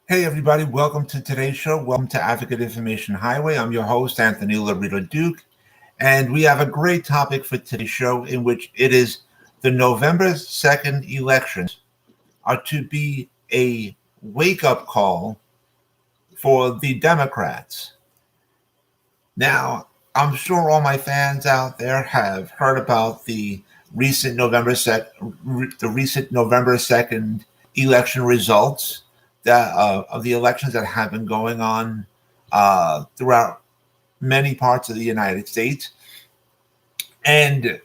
Hey, everybody, welcome to today's show. Welcome to Advocate Information Highway. I'm your host, Anthony Lorito-Duke, and we have a great topic for today's show in which it is the November 2nd elections are to be a wake-up call for the Democrats. Now, I'm sure all my fans out there have heard about the recent November 2nd election results that of the elections that have been going on throughout many parts of the United States. And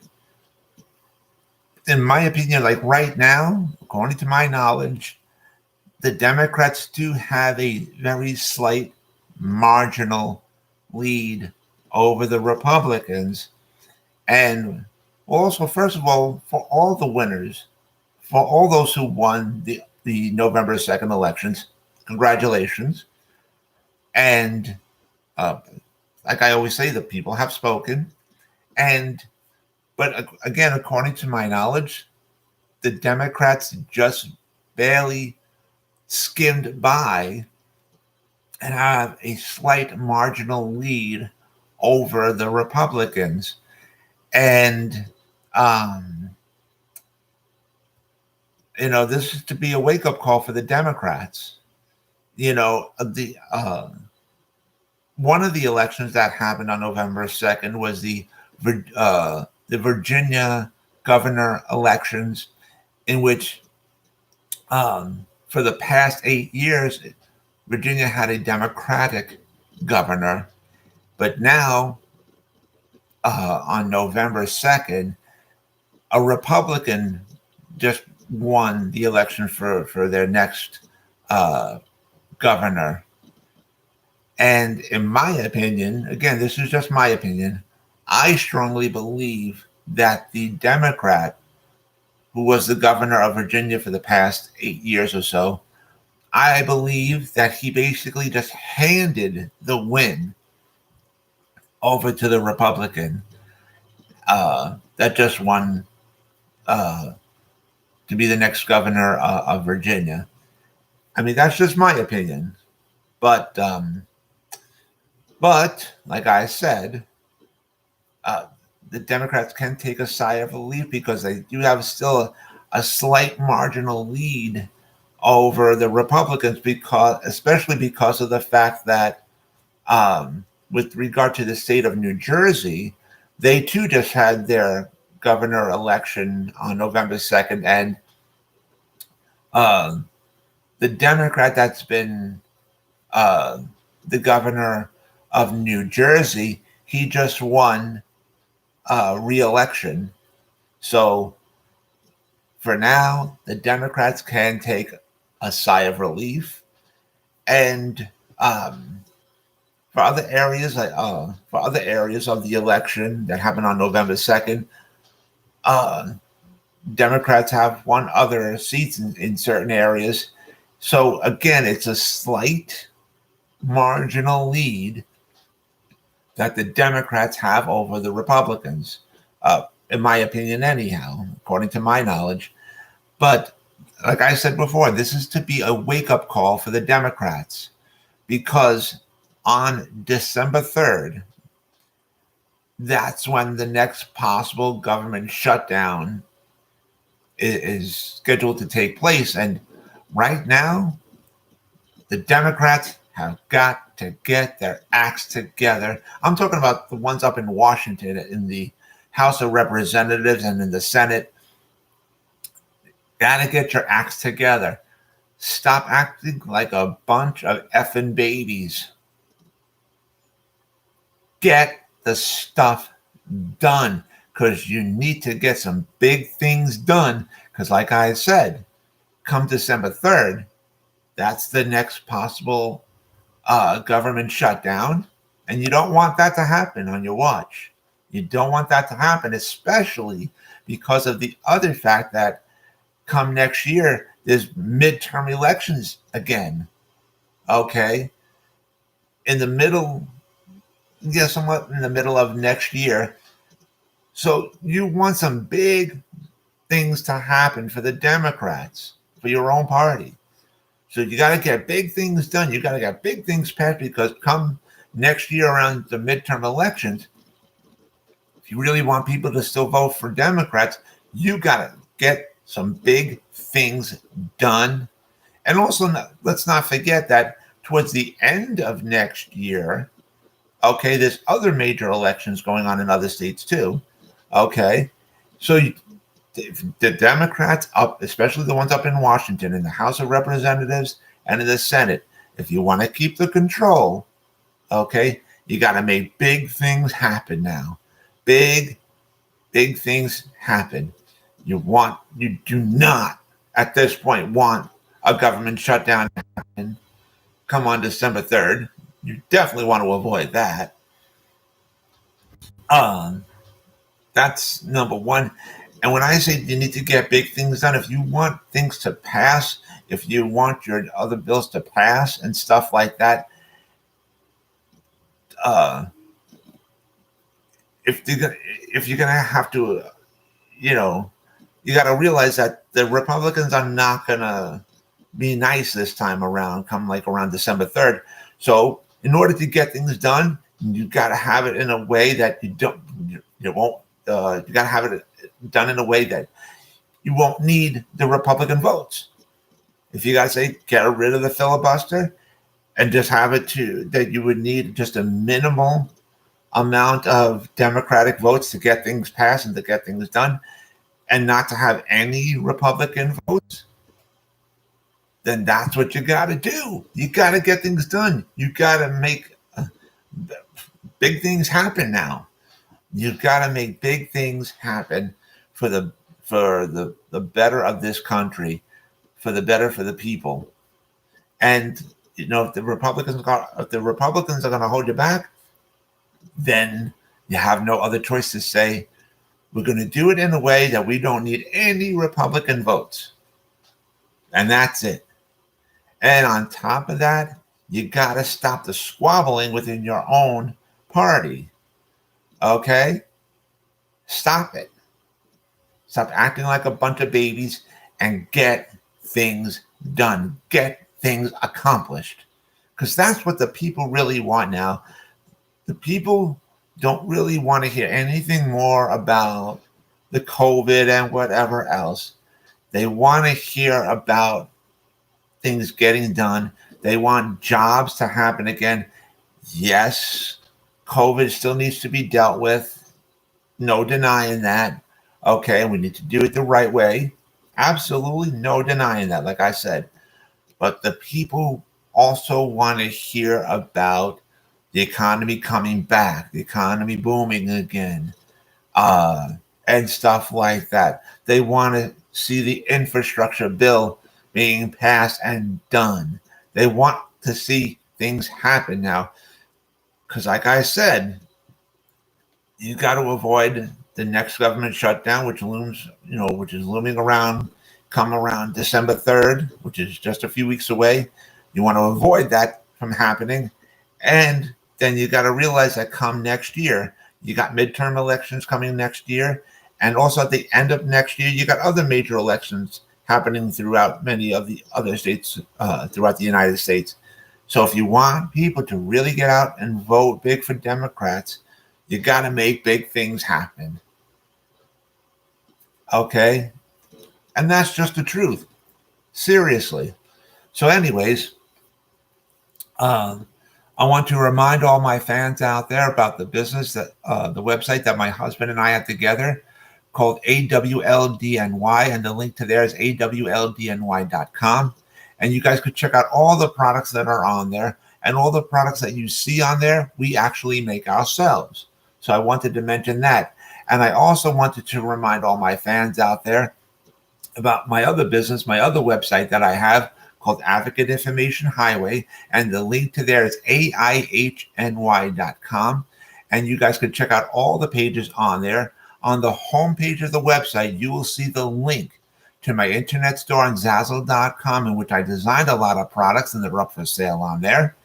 in my opinion, like right now, according to my knowledge, the Democrats do have a very slight marginal lead over the Republicans. And also, first of all, for all the winners, for all those who won the November 2nd elections, congratulations. And like I always say, the people have spoken. But again, according to my knowledge, the Democrats just barely skimmed by and have a slight marginal lead over the Republicans. And, this is to be a wake up call for the Democrats. One of the elections that happened on November 2nd was the Virginia governor elections, in which for the past 8 years, Virginia had a Democratic governor. But now, on November 2nd, a Republican just won the election for their next governor. And in my opinion, again, this is just my opinion, I strongly believe that the Democrat who was the governor of Virginia for the past 8 years or so, I believe that he basically just handed the win over to the Republican that just won to be the next governor of Virginia. I mean, that's just my opinion. But like I said, the Democrats can take a sigh of relief because they do have still a slight marginal lead over the Republicans, especially because of the fact that with regard to the state of New Jersey, they too just had their governor election on November 2nd. And the Democrat that's been the governor of New Jersey, he just won re-election. So for now, the Democrats can take a sigh of relief. And for other areas of the election that happened on November 2nd, Democrats have won other seats in certain areas. So again, it's a slight marginal lead that the Democrats have over the Republicans, in my opinion, anyhow, according to my knowledge. But like I said before, this is to be a wake-up call for the Democrats, because on December 3rd, that's when the next possible government shutdown is scheduled to take place. And right now, the Democrats have got to get their acts together. I'm talking about the ones up in Washington, in the House of Representatives and in the Senate. Got to get your acts together. Stop acting like a bunch of effing babies. Get the stuff done, because you need to get some big things done. Because like I said, come December 3rd, that's the next possible government shutdown, and you don't want that to happen on your watch. You don't want that to happen, especially because of the other fact that come next year, there's midterm elections again. Okay? Somewhat in the middle of next year. So you want some big things to happen for the Democrats, for your own party. So you got to get big things done. You got to get big things passed, because come next year around the midterm elections, if you really want people to still vote for Democrats, you got to get some big things done. And also, let's not forget that towards the end of next year, okay, there's other major elections going on in other states too. Okay. So the Democrats up, especially the ones up in Washington, in the House of Representatives and in the Senate, if you want to keep the control, okay, you got to make big things happen now. Big things happen. You do not at this point want a government shutdown to happen come on December 3rd. You definitely want to avoid that. That's number one. And when I say you need to get big things done, if you want things to pass, if you want your other bills to pass and stuff like that, if you're gonna have to, you got to realize that the Republicans are not gonna be nice this time around, come like around December 3rd. So in order to get things done, you got to have it in a way that you won't. You got to have it done in a way that you won't need the Republican votes. If you got to say get rid of the filibuster and just have it that you would need just a minimal amount of Democratic votes to get things passed and to get things done, and not to have any Republican votes, then that's what you got to do. You got to get things done. You got to make big things happen now. You've got to make big things happen for the better of this country, for the better for the people. And if the Republicans are going to hold you back, then you have no other choice to say, we're going to do it in a way that we don't need any Republican votes. And that's it. And on top of that, you got to stop the squabbling within your own party. Okay? Stop it. Stop acting like a bunch of babies and get things done. Get things accomplished. Because that's what the people really want now. The people don't really want to hear anything more about the COVID and whatever else. They want to hear about things getting done. They want jobs to happen again. Yes, COVID still needs to be dealt with. No denying that. Okay, we need to do it the right way. Absolutely no denying that, like I said. But the people also want to hear about the economy coming back, the economy booming again, and stuff like that. They want to see the infrastructure bill being passed and done. They want to see things happen now. Because like I said, you got to avoid the next government shutdown, which is looming around, come around December 3rd, which is just a few weeks away. You want to avoid that from happening. And then you got to realize that come next year, you got midterm elections coming next year. And also at the end of next year, you got other major elections happening throughout many of the other states throughout the United States. So if you want people to really get out and vote big for Democrats, you got to make big things happen. Okay? And that's just the truth. Seriously. So anyways, I want to remind all my fans out there about the business that the website that my husband and I have together called AWLDNY, and the link to there is awldny.com. And you guys could check out all the products that are on there, and all the products that you see on there, we actually make ourselves. So I wanted to mention that. And I also wanted to remind all my fans out there about my other business, my other website that I have called Advocate Information Highway. And the link to there is AIHNY.com. And you guys could check out all the pages on there. On the homepage of the website, you will see the link to my internet store on Zazzle.com, in which I designed a lot of products and they're up for sale on there.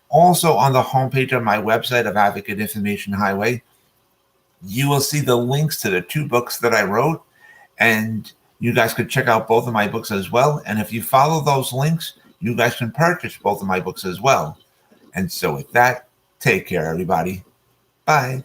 Also on the homepage of my website of Advocate Information Highway, you will see the links to the 2 books that I wrote, and you guys could check out both of my books as well. And if you follow those links, you guys can purchase both of my books as well. And so with that, take care, everybody. Bye.